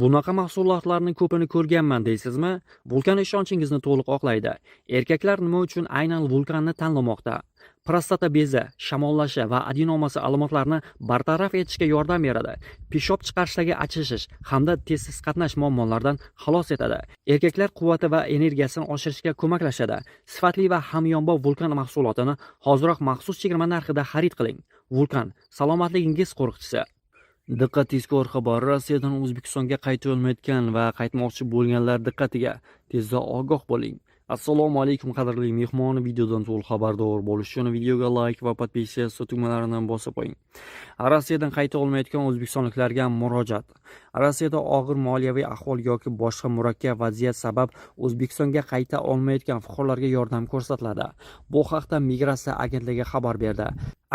Bunaqa mahsulotlarning ko'pini ko'rganman deysizmi? Vulkan ishonchingizni to'liq oqlaydi. Erkaklar nima uchun aynan vulkanni tanlamoqda? Prostata bezi, shamollashi va adenomasi alomatlarini bartaraf etishga yordam beradi. Peshob chiqarishdagi achishish hamda tezsiz qatnash muammolaridan xalos etadi. Erkaklar quvvati va energiyasini oshirishga ko'maklashadi. Sifatli va hamyonbop vulkan mahsulotini hoziroq maxsus chegirma narxida xarid qiling. Vulkan salomatligingiz qo'riqchisi. Diqqat tezkor xabar. Rossiyadan O'zbekistonga qaytib olmayotgan va qaytmoqchi bo'lganlar diqqatiga. Tezda ogoh bo'ling. Assalomu alaykum qadrli mehmon, videodan to'liq xabardor bo'lish uchun videoga like va podpiska tugmalarini bosib qo'ying. Rossiyadan qaytib olmayotgan o'zbekistonliklarga murojaat. Rossiyada og'ir moliyaviy ahvol yoki boshqa murakkab vaziyat sabab O'zbekistonga qayta olmayotgan fuqarolarga yordam ko'rsatiladi. Bu haqda Migratsiya agentligi xabar berdi.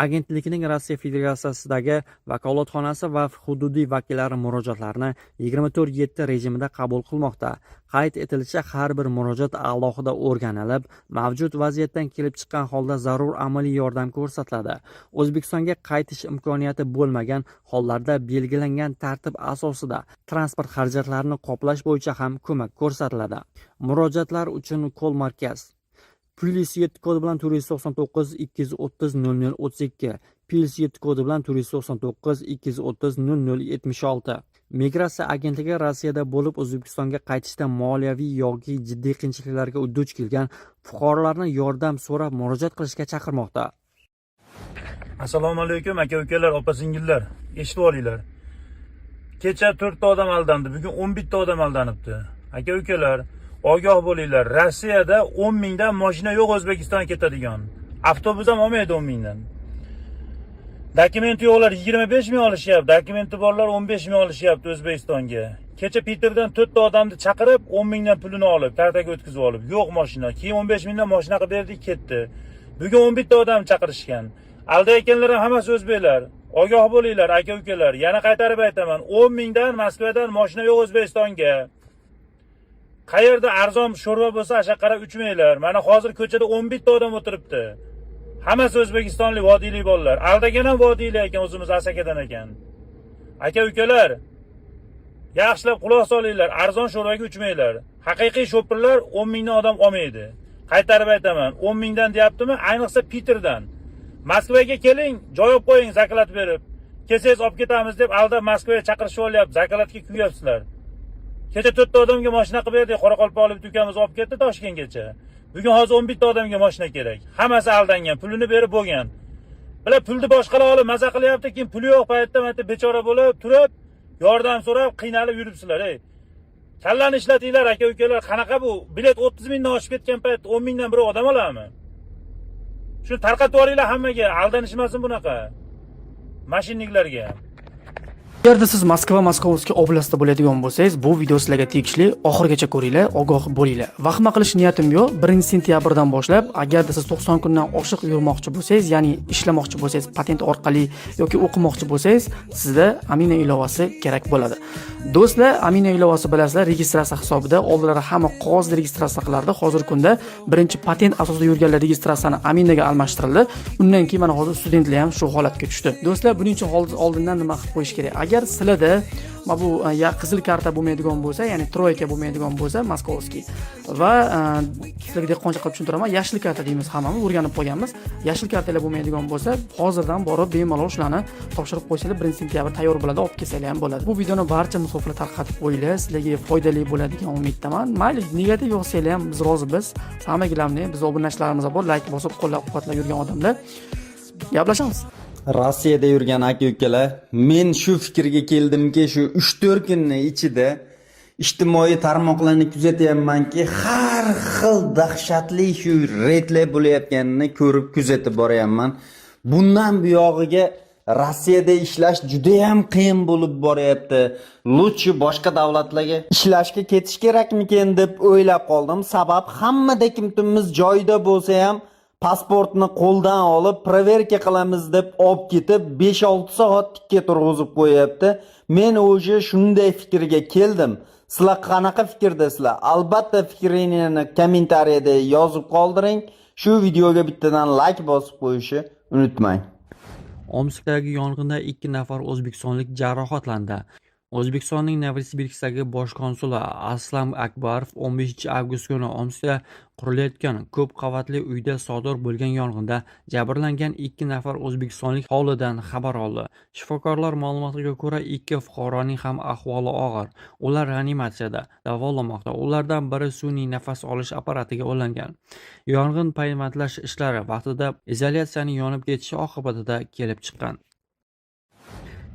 Agentlikning Rossiya Federatsiyasidagi vakolatxonasi va hududiy vakillari murojaatlarini 24/7 rejimida qabul qilmoqda. Qayd etilishicha, har bir murojaat alohida o'rganilib, mavjud vaziyatdan kelib chiqqan holda zarur amaliy yordam ko'rsatiladi. O'zbekistonga qaytish imkoniyati bo'lmagan hollarda belgilangan tartib asosida transport xarajatlarini qoplash bo'yicha ham ko'mak ko'rsatiladi. Murojaatlar uchun kol markaz +7 kodi bilan 499 230 0032, +7 kodi bilan 499 230 0076. Migratsiya agentligi Rossiyada bo'lib O'zbekistonga qaytishda moliyaviy yoki jiddiy qiyinchiliklarga duch kelgan fuqarolarni yordam so'rab murojaat qilishga chaqirmoqda. Assalomu alaykum aka-ukalar, opa-singillar. Eshitib olinglar. Kecha 4 ta odam aldandi, bugun 11 ta odam aldanibdi. Aka-ukalar, ogoh bo'linglar. Rossiyada 10 mingdan mashina yo'q O'zbekistonga ketadigan. Avtobus ham olmaydi 10 mingdan. Dokumenti yo'qlar 25 ming olishyapti, dokumenti borlar 15 ming olishyapti O'zbekistonga. Kecha Peterdan 4 ta odamni chaqirib 10 mingdan pulini olib, kartaga o'tkazib olib, yo'q mashina. Keyin 15 mingdan mashina qilib berdik, ketdi. Bugun 11 ta odam chaqirishgan. Aldayotganlar ham hammasi o'zbeklar. Ogoh bo'linglar aka-ukalar. Yana qaytarib aytaman, 10 mingdan Moskvadan mashina yo'q O'zbekistonga. Qayerda arzon sho'rva bo'lsa, asha qarab uchmanglar. Mana hozir ko'chada 11 ta odam o'tiribdi. Hammasi o'zbekistonlik vodiylik bolalar. Aldagan ham vodiylik ekan, o'zimiz Asakadan ekan. Aka-ukalar, yaxshilab quloq solinglar, arzon sho'rvaga uchmanglar. Haqiqiy sho'pirlar 10 mingdan odam olmaydi. Qaytarib aytaman, 10 mingdan deyaptimi? Ayniqsa Peterdan. Moskvaga keling, joy olib qo'ying zakolat berib. Kelsangiz olib ketamiz deb aldab Moskvaga chaqirishib olyapti, zakolatga kuyyapsizlar. Kecha 4 ta odamga mashina qilib berdik, Qoraqalpoqlik ukamiz olib ketdi Toshkentgacha. Bugun hozir 11 ta odamga mashina kerak. Hammasi aldangan, pulini berib bo'lgan. Bular pulni boshqalar olib maza qilyapti, keyin puli yo'q paytda mana bechora bo'lib turib, yordam so'rab qiynalib yuribsizlar, ey. Kallani ishlatinglar aka-ukalar, qanaqa bu? Bilet 30 mingdan oshib ketgan payt 10 mingdan bir odam oladimi? Shuni tarqatib yuboringlar hammaga, aldanishmasin bunaqa mashinniklarga. Agarda siz Moskva, Moskovskiy oblastida bo'ladigan bo'lsangiz, bu video sizlarga tegishli. Oxirigacha ko'ringlar, ogoh bo'linglar. Vahima qilish niyatim yo'q. 1-sentyabrdan boshlab, agarda siz 90 kundan oshiq yurmoqchi bo'lsangiz, ya'ni ishlamoqchi bo'lsangiz, patent orqali yoki o'qimoqchi bo'lsangiz, sizda Amina ilovasi kerak bo'ladi. Do'stlar, Amina ilovasi bilasizlar, registratsiya hisobida oldinlari hamma qog'oz registratsiya qilardi. Hozirgi kunda birinchi patent asosida yurganlar registratsiyani Aminaga almashtirildi. Undan keyin mana hozir studentlar ham shu holatga tushdi. Do'stlar, buning uchun oldindan nima qilib qo'yish kerak? Agar sizlarda bu qizil karta bo'lmaydigan bo'lsa, ya'ni troyka bo'lmaydigan bo'lsa, Moskovskiy va sizlarga dehqoncha qilib tushuntiraman, yashil karta deymiz, hammamiz o'rganib qolganmiz. Yashil kartalar bo'lmaydigan bo'lsa, hozirdan borib bemalol shularni topshirib qo'ysalar, 1-sentyabr tayyor bo'ladi, olib kelsanglar ham bo'ladi. Bu videoni barcha musofirlar tarqatib qo'yinglar, sizlarga foydali bo'ladigan umiddaman. Mayli, negativ yozsanglar ham biz rozimiz. Hammagilarni biz obunachilarimiz bor, like bosib qo'llab-quvvatlab yurgan odamlar. Gaplashamiz. Rossiyada yurgan aka-ukalar, men shu fikrga keldimki, shu 3-4 kunning ichida ijtimoiy tarmoqlarni kuzatyapmanki, har xil dahshatli shu reydlar bo'layotganini ko'rib kuzatib boryapman. Bundan buyog'iga Rossiyada ishlash juda ham qiyin bo'lib boryapti. Lutchi boshqa davlatlarga ishlashga ketish kerakmikan deb o'ylab qoldim. Sabab hammada kimimiz joyida bo'lsa ham pasportni qo'ldan olib, proverka qilamiz deb olib ketib 5-6 soat tikka turg'izib qo'yapti. Men o'sha shunday fikrga keldim. Sizlar qanaqa fikrdasizlar? Albatta fikringizni kommentariyada yozib qoldiring. Shu videoga bittadan like bosib qo'yishni unutmang. Omskdagi yong'inda 2 nafar o'zbekistonlik jarohatlandi. O'zbekistonning Novosibirskdagi bosh konsuli Aslam Akbarov 15 avgust kuni Omskda qurilayotgan ko'p qavatli uyda sodir bo'lgan yong'inda jabrlangan 2 nafar o'zbekistonlik holidan xabar oldi. Shifokorlar ma'lumotiga ko'ra, 2 fuqaroning ham ahvoli og'ir. Ular reanimatsiyada davolanmoqda. Ulardan biri sun'iy nafas olish apparatiga ulangan. Yong'in payvandlash ishlari vaqtida izolyatsiyaning yonib ketishi oqibatida kelib chiqqan.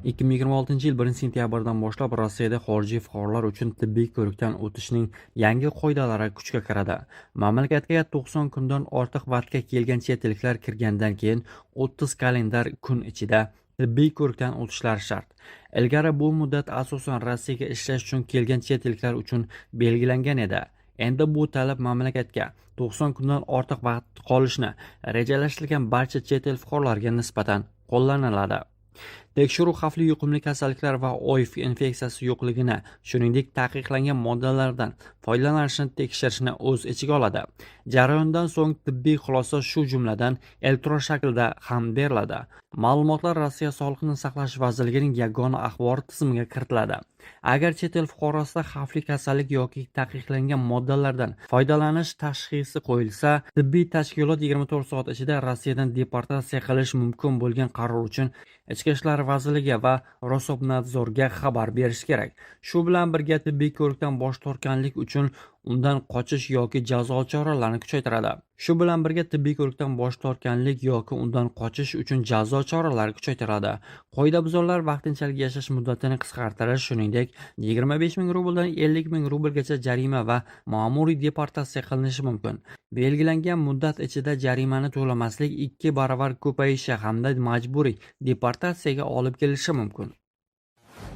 2026-yil 1-sentyabrdan boshlab Rossiyada xorijiy fuqarolar uchun tibbiy ko'rikdan o'tishning yangi qoidalari kuchga kiradi. Mamlakatga 90 kundan ortiq vaqtga kelgan chet elliklar kirgandan keyin 30 kalendar kun ichida tibbiy ko'rikdan o'tishlari shart. Ilgari bu muddat asosan Rossiyaga ishlash uchun kelgan chet elliklar uchun belgilangan edi. Endi bu talab mamlakatga 90 kundan ortiq vaqt qolishni rejalashtirgan barcha chet el fuqarolariga nisbatan qo'llaniladi. Tekshiruv xavfli yuqumli kasalliklar va OIV infeksiyasi yo'qligini, shuningdek taqiqlangan moddalardan foydalanishni tekshirishni o'z ichiga oladi. Jarayondan so'ng tibbiy xulosa shu jumladan elektron shaklda ham beriladi. Ma'lumotlar Rossiya Sog'liqni saqlash vazirligining yagona axborot tizimiga kiritiladi. Agar chet el fuqarosida xavfli kasallik yoki taqiqlangan moddalardan foydalanish tashxisi qo'yilsa, tibbiy tashkilot 24 soat ichida Rossiyadan deportatsiya qilish mumkin bo'lgan qaror uchun Ichki ishlar vazirligi va Roskomnadzorga xabar berish kerak. Shu bilan birga tibbiy ko'rikdan bosh tortganlik uchun undan qochish yoki jazo choralarini kuchaytiradi. Shu bilan birga tibbiy ko'rikdan bosh tortganlik yoki undan qochish uchun jazo choralari kuchaytiriladi. Qoidabuzarlar vaqtinchalik yashash muddatini qisqartirish, shuningdek 25 ming rubldan 50 ming rublgacha jarima va ma'muriy deportatsiya qilinishi mumkin. Belgilangan muddat ichida jarimani to'lamaslik 2 baravar ko'payishi hamda majburiy deportatsiyaga olib kelishi mumkin.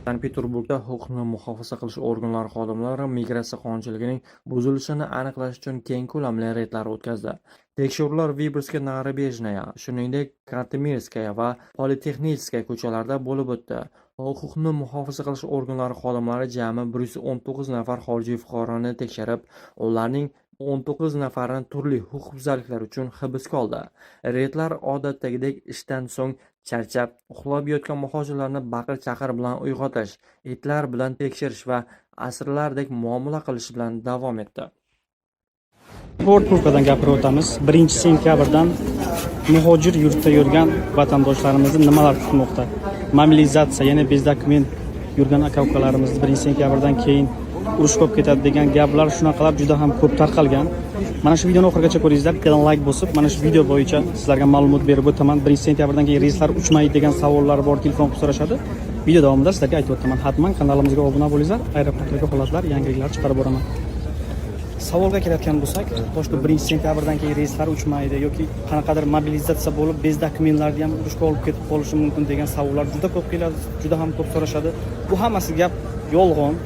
Sankt-Peterburgda huquqni muhofaza qilish organlari xodimlari migratsiya qonunchiligining buzilishini aniqlash uchun keng ko'lamli reydlar o'tkazdi. Tekshiruvlar Vibirskaya, Narabejnaya, shuningdek Kantemirskaya va Politexnichskaya ko'chalarida bo'lib o'tdi. Huquqni muhofaza qilish organlari xodimlari jami 119 nafar xorijiy fuqaroni tekshirib, ularning 19 nafarini turli huquqbuzarliklar uchun hibsga oldi. Reydlar odatdagidek ishdan so'ng charchab, uxlab yotgan muhojirlarni baqir-chaqir bilan uyg'otish, itlar bilan tekshirish va asirlardek muomala qilish bilan davom etdi. Portrukadan gapirib o'tamiz. 1-sentyabrdan muhojir yurtda yurgan vatandoshlarimizni nimalar kutmoqda? Mobilizatsiya, ya'ni bezdokument yurgan aka-ukalarimizni 1-sentyabrdan keyin urush ko'p ketadi degan gaplar shunaqalar juda ham ko'p tarqalgan. Mana shu videoni oxirigacha ko'ringizlar, bittadan like bosib, mana shu video bo'yicha sizlarga ma'lumot berib o'taman. 1-sentyabrdan keyin reyslar uchmaydi degan savollar bor, telefon qilib so'rashadi. Video davomida sizlarga aytib o'taman. Hatman kanalimizga obuna bo'linglar, aeroportdagi holatlar, yangiliklar chiqarib boraman. Savolga keladigan bo'lsak, boshqa 1-sentyabrdan keyin reyslar uchmaydi yoki qanaqadir mobilizatsiya bo'lib, bezdokumentlarni ham urushga olib ketib qolishi mumkin degan savollar juda ko'p keladi, juda ham ko'p so'rashadi. Bu hammasi gap yolg'on.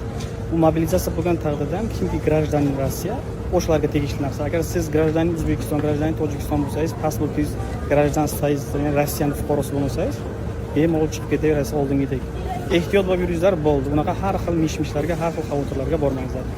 Bu mobilizatsiya bo'lgan taqdirda ham kimki grajdanin Rossiya o'shalarga tegishli narsa. Agar siz grajdanin O'zbekiston, grajdanin Tojikiston bo'lsangiz, pasportingiz grajdansiz, ya'ni Rossiyaning fuqarosi bo'lsangiz, bemalol chiqib ketaverasiz oldingidek. Ehtiyot bo'lib yuringizlar bo'ldi. Unaqa har xil mish-mishlarga, har xil xavotirlarga bormangizlar.